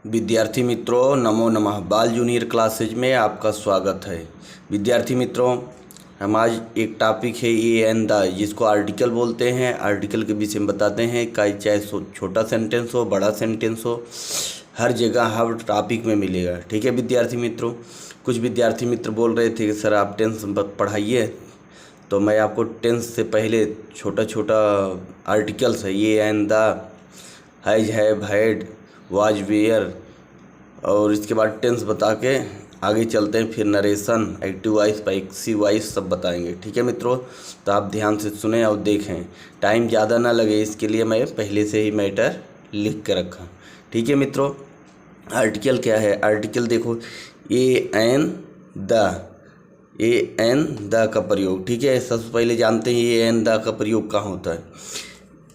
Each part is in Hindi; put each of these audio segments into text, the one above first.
विद्यार्थी मित्रों, नमो नमः। बाल जूनियर क्लासेज में आपका स्वागत है। विद्यार्थी मित्रों, हम आज एक टॉपिक है ए एन द, जिसको आर्टिकल बोलते हैं। आर्टिकल के विषय में बताते हैं। चाहे छोटा सेंटेंस हो, बड़ा सेंटेंस हो, हर जगह हर टॉपिक में मिलेगा। ठीक है विद्यार्थी मित्रों। कुछ विद्यार्थी मित्र बोल रहे थे कि सर आप टेंस पढ़ाइए, तो मैं आपको टेंस से पहले छोटा छोटा आर्टिकल्स है A an the, has, have, had, was, were, और इसके बाद टेंस बता के आगे चलते हैं। फिर narration, active voice, passive voice सब बताएंगे। ठीक है मित्रों, तो आप ध्यान से सुने और देखें। टाइम ज़्यादा ना लगे, इसके लिए मैं पहले से ही मैटर लिख के रखा। ठीक है मित्रों, आर्टिकल क्या है? आर्टिकल देखो, ए एन द का प्रयोग। ठीक है, सबसे पहले जानते हैं ए एन द का प्रयोग कहाँ होता है।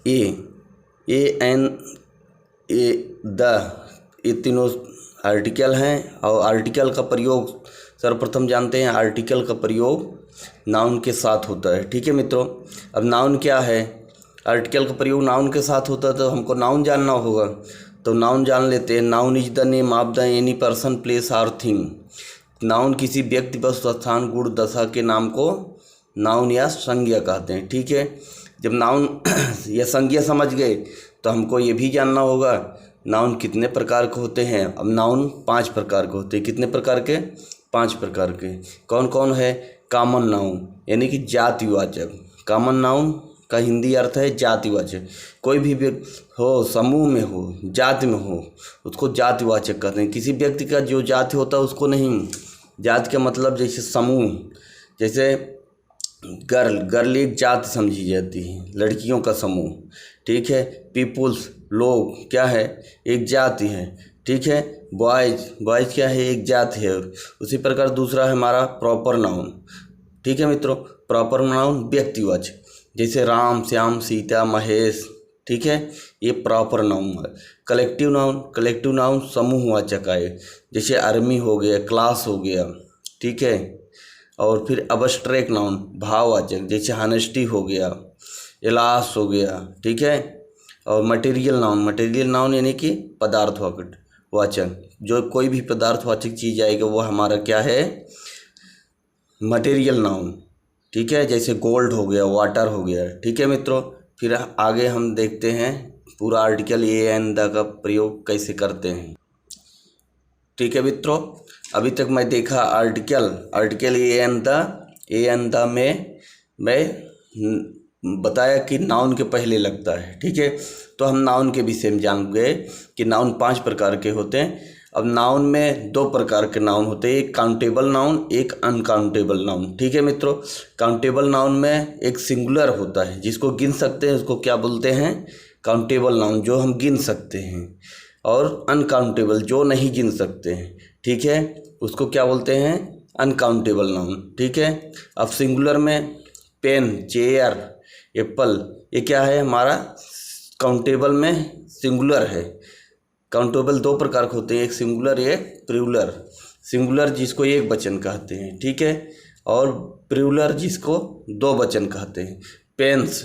ए एन द, ये तीनों आर्टिकल हैं। और आर्टिकल का प्रयोग सर्वप्रथम जानते हैं, आर्टिकल का प्रयोग नाउन के साथ होता है। ठीक है मित्रों, अब नाउन क्या है? आर्टिकल का प्रयोग नाउन के साथ होता है, तो हमको नाउन जानना होगा। तो नाउन जान लेते हैं। Noun is the name of the any person, place और थिंग। नाउन किसी व्यक्ति, वस्तु, स्थान, गुण, दशा के नाम को नाउन या संज्ञा कहते हैं। ठीक है, जब नाउन या संज्ञा समझ गए तो हमको ये भी जानना होगा नाउन कितने प्रकार के होते हैं। अब नाउन 5 प्रकार के होते हैं। कितने प्रकार के? 5 प्रकार के। कौन कौन है? कॉमन नाउन, यानी कि जातिवाचक। कॉमन नाउन का हिंदी अर्थ है जातिवाचक। कोई भी हो, समूह में हो, जाति में हो, उसको जातिवाचक कहते हैं। किसी व्यक्ति का जो जाति होता है उसको नहीं। जाति का मतलब जैसे समूह, जैसे गर्ल एक जाति समझी जाती है, लड़कियों का समूह। ठीक है, पीपुल्स, लोग क्या है? एक जाति है। ठीक है, बॉयज़ क्या है? एक जाति है। उसी प्रकार दूसरा है हमारा प्रॉपर नाउन। ठीक है मित्रों, प्रॉपर नाउन व्यक्तिवाचक, जैसे राम, श्याम, सीता, महेश। ठीक है, ये प्रॉपर नाउन है। कलेक्टिव नाउन समूहवाचक आए, जैसे आर्मी हो गया, क्लास हो गया। ठीक है, और फिर अब्स्ट्रैक्ट नाउन भाववाचक, जैसे हॉनेस्टी हो गया, इलास हो गया। ठीक है, और मटेरियल नाउन यानी कि पदार्थवाचक। जो कोई भी पदार्थवाचक चीज़ आएगा वो हमारा क्या है? Material noun. ठीक है, जैसे गोल्ड हो गया, वाटर हो गया। ठीक है मित्रों, फिर आगे हम देखते हैं पूरा आर्टिकल ए एन द का प्रयोग कैसे करते हैं। ठीक है मित्रों, अभी तक मैं देखा आर्टिकल ए एन द में मैं बताया कि नाउन के पहले लगता है। ठीक है, तो हम नाउन के विषय में जान गए कि नाउन 5 प्रकार के होते हैं। अब नाउन में 2 प्रकार के नाउन होते हैं, एक काउंटेबल नाउन, एक अनकाउंटेबल नाउन। ठीक है मित्रों, काउंटेबल नाउन में एक सिंगुलर होता है, जिसको गिन सकते हैं, उसको क्या बोलते हैं? काउंटेबल नाउन, जो हम गिन सकते हैं। और अनकाउंटेबल, जो नहीं गिन सकते हैं। ठीक है, उसको क्या बोलते हैं? Uncountable noun. ठीक है, अब सिंगुलर में पेन, चेयर, एप्पल, ये क्या है हमारा? काउंटेबल में सिंगुलर है। काउंटेबल 2 प्रकार के होते हैं, एक सिंगुलर, एक प्लूरल। सिंगुलर जिसको एक वचन कहते हैं, ठीक है, और प्लूरल जिसको 2 वचन कहते हैं। Pens,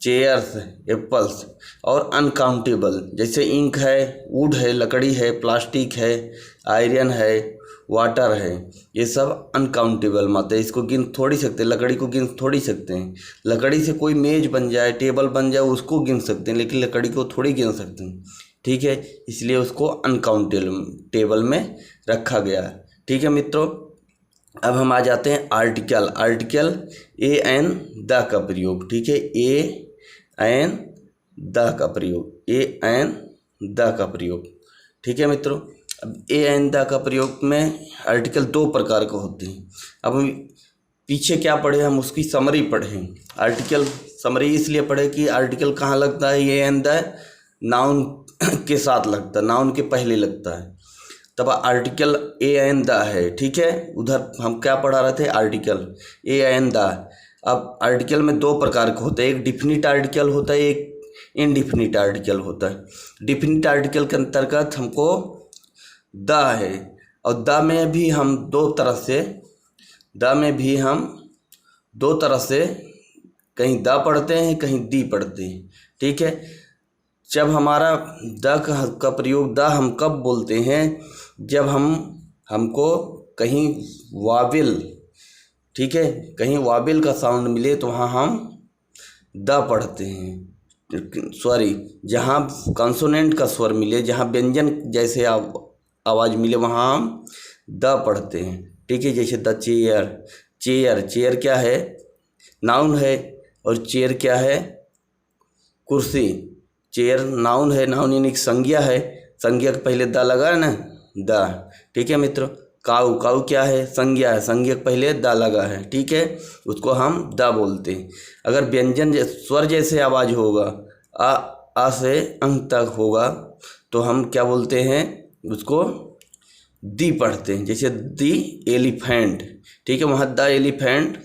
chairs, apples. और अनकाउंटेबल जैसे इंक है, वुड है, लकड़ी है, प्लास्टिक है, आयरन है, वाटर है, ये सब अनकाउंटेबल मत है। इसको गिन थोड़ी सकते, लकड़ी को गिन थोड़ी सकते हैं। लकड़ी से कोई मेज बन जाए, टेबल बन जाए, उसको गिन सकते हैं, लेकिन लकड़ी को थोड़ी गिन सकते हैं। ठीक है, इसलिए उसको अनकाउंटेबल में रखा गया है। ठीक है मित्रों, अब हम आ जाते हैं आर्टिकल ए एन द का प्रयोग। ठीक है, ए एन द का प्रयोग। ठीक है मित्रों, अब ए एन द का प्रयोग में आर्टिकल 2 प्रकार के होते हैं। अब हम पीछे क्या पढ़े, हम उसकी समरी पढ़ें। आर्टिकल समरी इसलिए पढ़े कि आर्टिकल कहाँ लगता है? ए एन द नाउन के साथ लगता है, नाउन के पहले लगता है, तब आर्टिकल ए एन द है। ठीक है, उधर हम क्या पढ़ा रहे थे? Article a an the. अब आर्टिकल में 2 प्रकार के होते हैं, एक डिफिनिट आर्टिकल होता है, एक इनडिफिनिट आर्टिकल होता है। डिफिनिट आर्टिकल के अंतर्गत हमको द है, और द में भी हम दो तरह से कहीं द पढ़ते हैं, कहीं दी पढ़ते हैं। ठीक है, जब हमारा द का प्रयोग द हम कब बोलते हैं, जब हमको कहीं वाविल, ठीक है, कहीं वाविल का साउंड मिले तो वहाँ हम द पढ़ते हैं। सॉरी, जहाँ कॉन्सोनेंट का स्वर मिले, जहाँ व्यंजन जैसे आवाज़ मिले वहाँ हम द पढ़ते हैं, ठीक है। जैसे द चेयर, चेयर क्या है, नाउन है, और चेयर क्या है, कुर्सी। चेयर नाउन है, नाउन यानी संज्ञा है, संज्ञा के पहले द लगा है ना, द, ठीक है मित्रों। काऊ क्या है, संज्ञा है, संज्ञा के पहले द लगा है, ठीक है, उसको हम द बोलते हैं। अगर व्यंजन स्वर जैसे आवाज़ होगा, आ से अंग तक होगा, तो हम क्या बोलते हैं, उसको दी पढ़ते हैं। जैसे दी एलिफेंट, ठीक है, वहाँ द एलिफेंट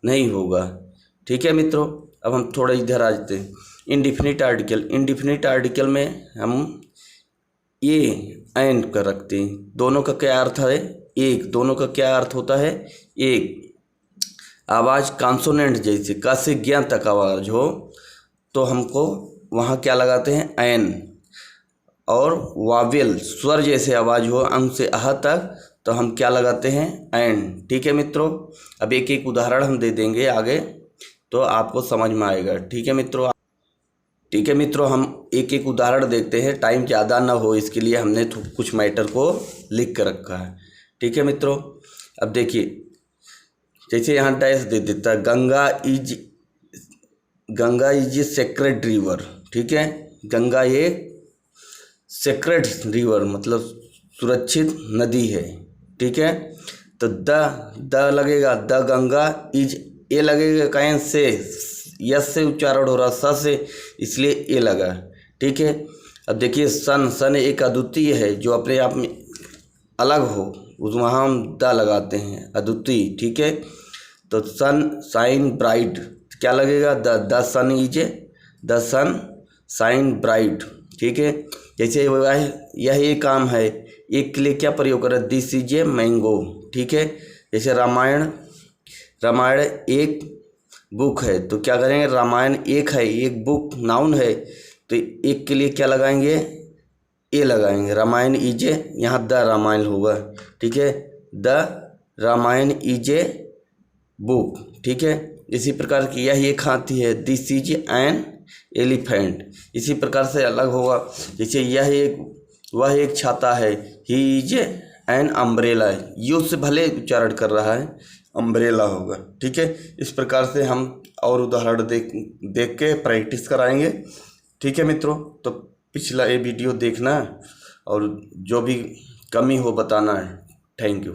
नहीं होगा, ठीक है मित्रों। अब हम थोड़ा इधर आ जाते हैं। इंडिफिनिट आर्टिकल में हम ये एंड कर रखते हैं। दोनों का क्या अर्थ है, एक, दोनों का क्या अर्थ होता है, एक। आवाज़ कॉन्सोनेंट जैसे क से ज्ञ तक आवाज़ हो तो हमको वहाँ क्या लगाते हैं, एन। और वावेल स्वर जैसे आवाज़ हो अंग से आह तक तो हम क्या लगाते हैं, एन, ठीक है मित्रों। अब एक एक उदाहरण हम दे देंगे आगे तो आपको समझ में आएगा, ठीक है मित्रों। ठीक है मित्रों, हम एक एक उदाहरण देखते हैं, टाइम ज़्यादा ना हो इसके लिए हमने कुछ मैटर को लिख कर रखा है, ठीक है मित्रों। अब देखिए, जैसे यहाँ डैश दे देता है, Ganga is a sacred river, ठीक है। गंगा एक सेक्रेड रिवर मतलब सुरक्षित नदी है, ठीक है। तो द लगेगा, द गंगा इज, ए लगेगा कैन से, यस से उच्चारण हो रहा, स से, इसलिए ए लगा, ठीक है। अब देखिए सन एक अद्वितीय है जो अपने आप में अलग हो, उस वहाँ हम द लगाते हैं, अद्वितीय, ठीक है। तो सन शाइन ब्राइट क्या लगेगा, the sun is, the sun shine bright, ठीक है। जैसे यह एक काम है, एक के लिए क्या प्रयोग करें, दिस इज ए मैंगो, ठीक है। जैसे रामायण एक बुक है तो क्या करेंगे, रामायण एक है, एक बुक नाउन है तो एक के लिए क्या लगाएंगे, ए लगाएंगे, रामायण इज ए, यहाँ द रामायण होगा, ठीक है, the Ramayan is a book, ठीक है। इसी प्रकार की यह एक हाथी है, दिस इज एन एलिफेंट, इसी प्रकार से अलग होगा। जैसे वह एक छाता है, he is an umbrella, you से भले उच्चारण कर रहा है, अम्ब्रेला होगा, ठीक है। इस प्रकार से हम और उदाहरण देख के प्रैक्टिस कराएंगे, ठीक है मित्रों। तो पिछला ये वीडियो देखना और जो भी कमी हो बताना है। Thank you.